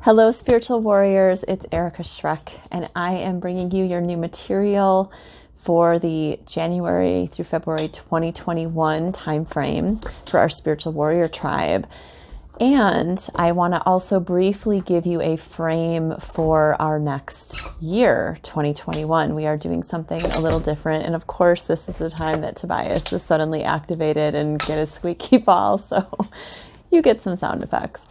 Hello, spiritual warriors. It's Erika Schreck, and I am bringing you your new material for the January through February 2021 timeframe for our spiritual warrior tribe. And I want to also briefly give you a frame for our next year, 2021. We are doing something a little different. And of course, this is the time that Tobias is suddenly activated and get a squeaky ball. So you get some sound effects.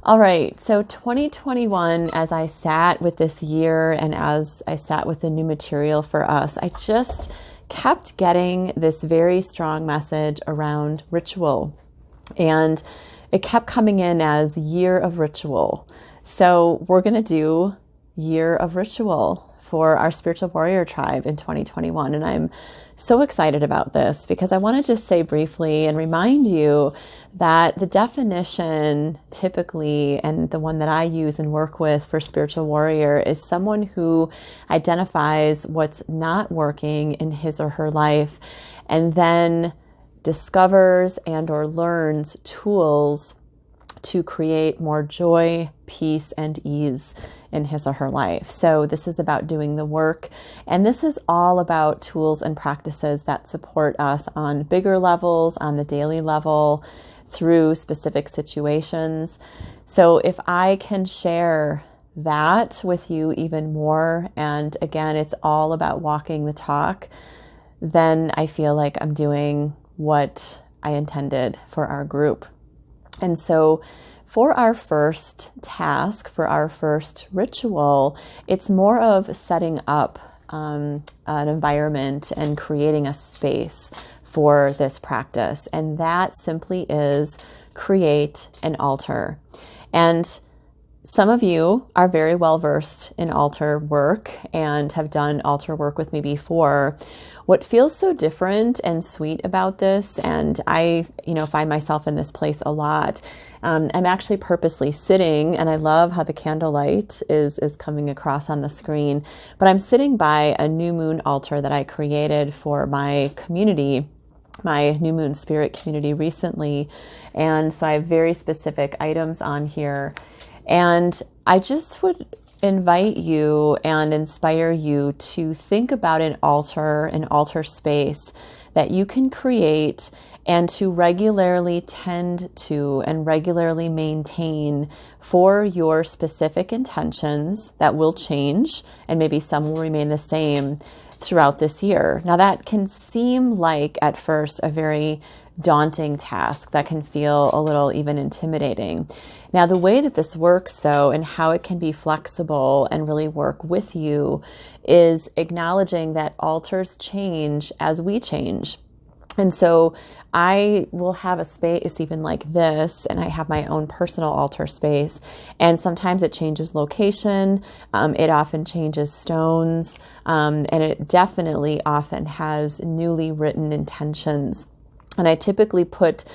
All right, so 2021, as I sat with this year and as I sat with the new material for us, I just kept getting this very strong message around ritual. And it kept coming in as year of ritual. So we're going to do year of ritual for our spiritual warrior tribe in 2021. And I'm so excited about this because I want to just say briefly and remind you that the definition typically, and the one that I use and work with for spiritual warrior, is someone who identifies what's not working in his or her life and then discovers and or learns tools to create more joy, peace, and ease in his or her life. So this is about doing the work, and this is all about tools and practices that support us on bigger levels, on the daily level, through specific situations. So if I can share that with you even more, and again, it's all about walking the talk, then I feel like I'm doing what I intended for our group. And so for our first task, for our first ritual, it's more of setting up an environment and creating a space for this practice. And that simply is create an altar. And some of you are very well versed in altar work and have done altar work with me before. What feels so different and sweet about this, and I, find myself in this place a lot. I'm actually purposely sitting, and I love how the candlelight is coming across on the screen, but I'm sitting by a new moon altar that I created for my community, my new moon spirit community recently. And so I have very specific items on here. And I just would invite you and inspire you to think about an altar space that you can create and to regularly tend to and regularly maintain for your specific intentions that will change, and maybe some will remain the same throughout this year. Now that can seem like at first a very daunting task that can feel a little even intimidating. Now, the way that this works, though, and how it can be flexible and really work with you is acknowledging that altars change as we change. And so I will have a space even like this, and I have my own personal altar space. And sometimes it changes location. It often changes stones. And it definitely often has newly written intentions. And I typically put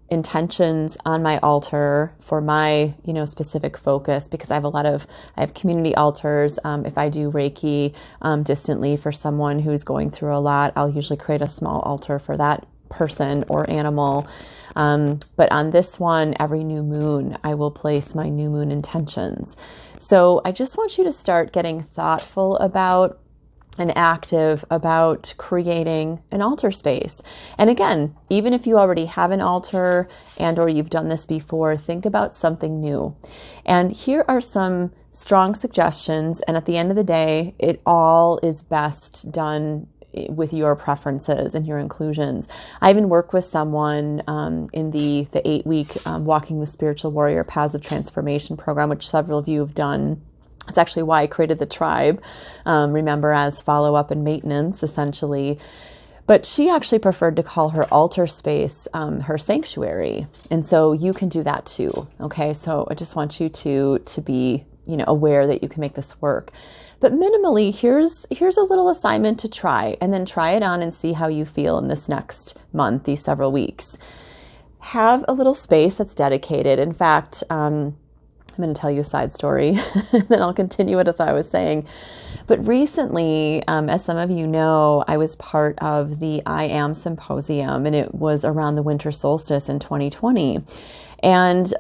intentions on my altar for my, specific focus, because I have community altars. If I do Reiki distantly for someone who's going through a lot, I'll usually create a small altar for that person or animal. But on this one, every new moon, I will place my new moon intentions. So I just want you to start getting thoughtful about and active about creating an altar space. And again, even if you already have an altar and or you've done this before, think about something new. And here are some strong suggestions. And at the end of the day, it all is best done with your preferences and your inclusions. I even work with someone in the 8-week Walking the Spiritual Warrior Paths of Transformation program, which several of you have done. It's actually why I created the tribe, remember, as follow-up and maintenance, essentially. But she actually preferred to call her altar space her sanctuary. And so you can do that too, okay? So I just want you to be, aware that you can make this work. But minimally, here's a little assignment to try, and then try it on and see how you feel in this next month, these several weeks. Have a little space that's dedicated. In fact, I'm going to tell you a side story, then I'll continue it as I was saying. But recently, as some of you know, I was part of the I Am Symposium, and it was around the winter solstice in 2020. And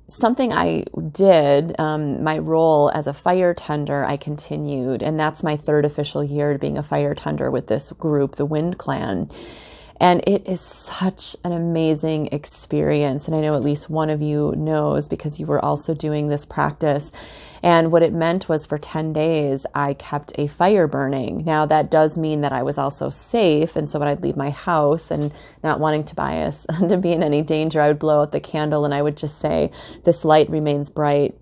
something I did, my role as a fire tender, I continued, and that's my third official year being a fire tender with this group, the Wind Clan. And it is such an amazing experience. And I know at least one of you knows because you were also doing this practice. And what it meant was for 10 days, I kept a fire burning. Now, that does mean that I was also safe. And so when I'd leave my house and not wanting Tobias to be in any danger, I would blow out the candle and I would just say, this light remains bright.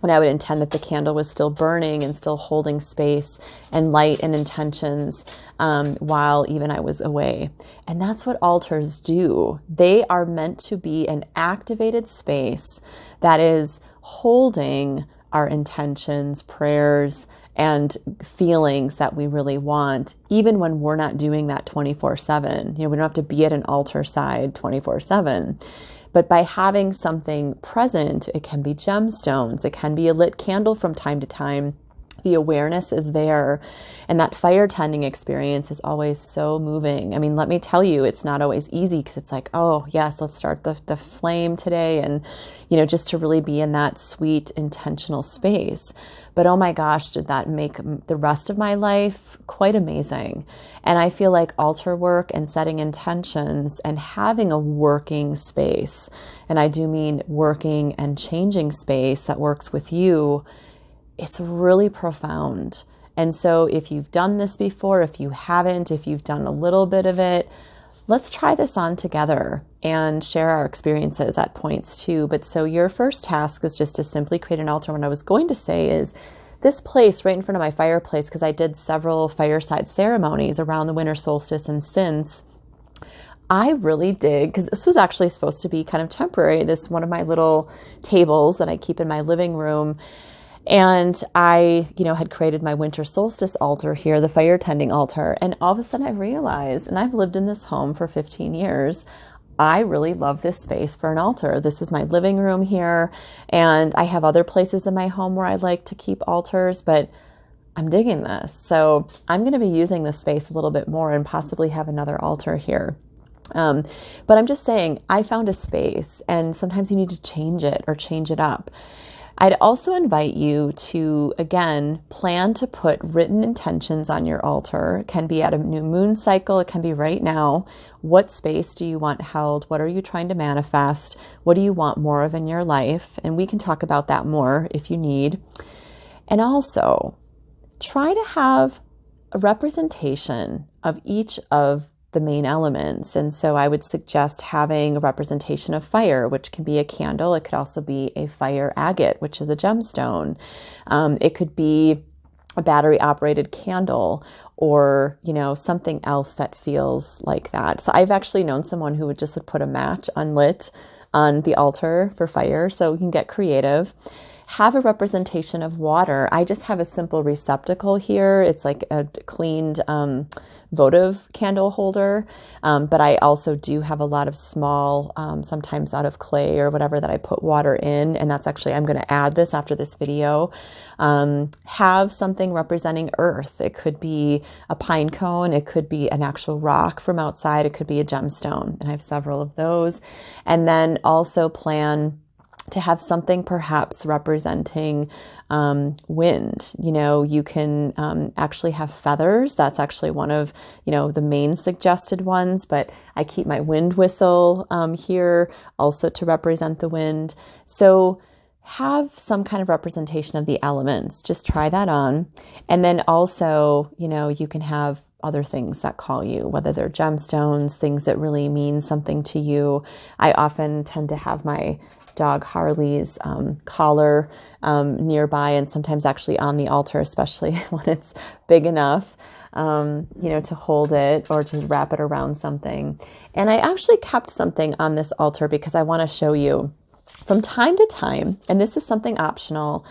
And I would intend that the candle was still burning and still holding space and light and intentions while even I was away. And that's what altars do. They are meant to be an activated space that is holding our intentions, prayers, and feelings that we really want, even when we're not doing that 24/7. We don't have to be at an altar side 24/7. But by having something present, it can be gemstones, it can be a lit candle from time to time. The awareness is there. And that fire tending experience is always so moving. I mean, let me tell you, it's not always easy because it's like, oh, yes, let's start the flame today. And, just to really be in that sweet, intentional space. But oh my gosh, did that make the rest of my life quite amazing. And I feel like altar work and setting intentions and having a working space, and I do mean working and changing space that works with you, it's really profound. And so if you've done this before, if you haven't, if you've done a little bit of it, let's try this on together and share our experiences at points too. But so your first task is just to simply create an altar. What I was going to say is this place right in front of my fireplace, because I did several fireside ceremonies around the winter solstice and since, I really dig, because this was actually supposed to be kind of temporary, this one of my little tables that I keep in my living room. And I, had created my winter solstice altar here, the fire tending altar. And all of a sudden I realized, and I've lived in this home for 15 years, I really love this space for an altar. This is my living room here. And I have other places in my home where I like to keep altars, but I'm digging this. So I'm going to be using this space a little bit more and possibly have another altar here. But I'm just saying, I found a space and sometimes you need to change it or change it up. I'd also invite you to, again, plan to put written intentions on your altar. It can be at a new moon cycle. It can be right now. What space do you want held? What are you trying to manifest? What do you want more of in your life? And we can talk about that more if you need. And also, try to have a representation of each of the main elements. And so I would suggest having a representation of fire, which can be a candle. It could also be a fire agate, which is a gemstone. It could be a battery operated candle or, something else that feels like that. So I've actually known someone who would just put a match unlit on the altar for fire. So you can get creative. Have a representation of water. I just have a simple receptacle here. It's like a cleaned votive candle holder. But I also do have a lot of small, sometimes out of clay or whatever, that I put water in. And that's actually, I'm going to add this after this video. Have something representing earth. It could be a pine cone. It could be an actual rock from outside. It could be a gemstone. And I have several of those. And then also plan to have something perhaps representing wind. You can actually have feathers. That's actually one of, the main suggested ones, but I keep my wind whistle here also to represent the wind. So have some kind of representation of the elements. Just try that on. And then also, you can have other things that call you, whether they're gemstones, things that really mean something to you. I often tend to have my dog Harley's collar nearby, and sometimes actually on the altar, especially when it's big enough, to hold it or to wrap it around something. And I actually kept something on this altar because I want to show you from time to time, and this is something optional,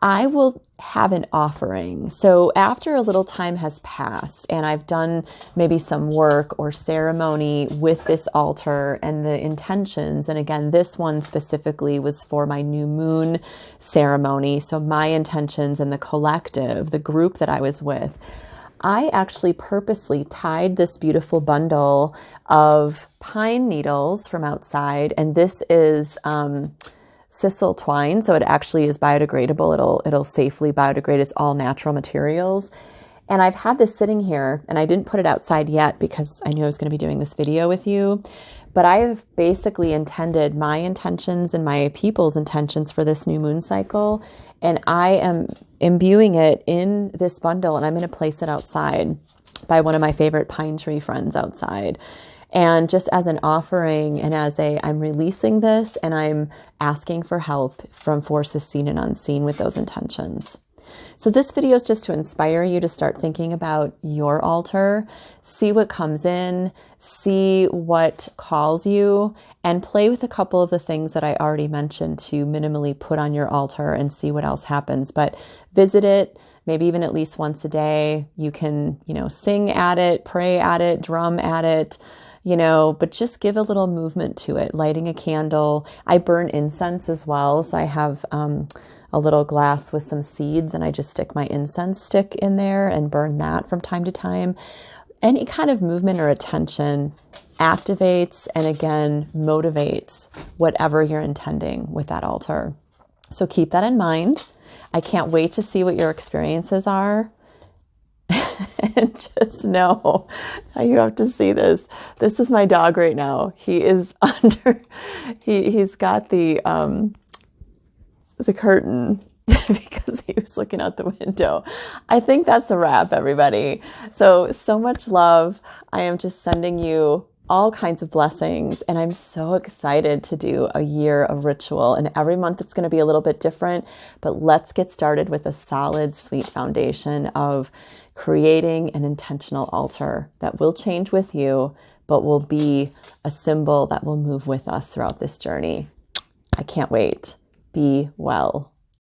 I will have an offering. So after a little time has passed and I've done maybe some work or ceremony with this altar and the intentions, and again, this one specifically was for my new moon ceremony. So my intentions and the collective, the group that I was with, I actually purposely tied this beautiful bundle of pine needles from outside. And this is sisal twine, so it actually is biodegradable. It'll safely biodegrade. It's all natural materials. And I've had this sitting here, and I didn't put it outside yet because I knew I was going to be doing this video with you. But I have basically intended my intentions and my people's intentions for this new moon cycle. And I am imbuing it in this bundle, and I'm going to place it outside by one of my favorite pine tree friends outside. And just as an offering and I'm releasing this, and I'm asking for help from forces seen and unseen with those intentions. So this video is just to inspire you to start thinking about your altar, see what comes in, see what calls you, and play with a couple of the things that I already mentioned to minimally put on your altar and see what else happens. But visit it, maybe even at least once a day. You can, sing at it, pray at it, drum at it, but just give a little movement to it, lighting a candle. I burn incense as well. So I have a little glass with some seeds, and I just stick my incense stick in there and burn that from time to time. Any kind of movement or attention activates and again motivates whatever you're intending with that altar. So keep that in mind. I can't wait to see what your experiences are. And just know, you have to see this. This is my dog right now. He is he's got the curtain because he was looking out the window. I think that's a wrap, everybody. So much love. I am just sending you all kinds of blessings, and I'm so excited to do a year of ritual, and every month it's going to be a little bit different, but let's get started with a solid, sweet foundation of creating an intentional altar that will change with you, but will be a symbol that will move with us throughout this journey. I can't wait. Be well.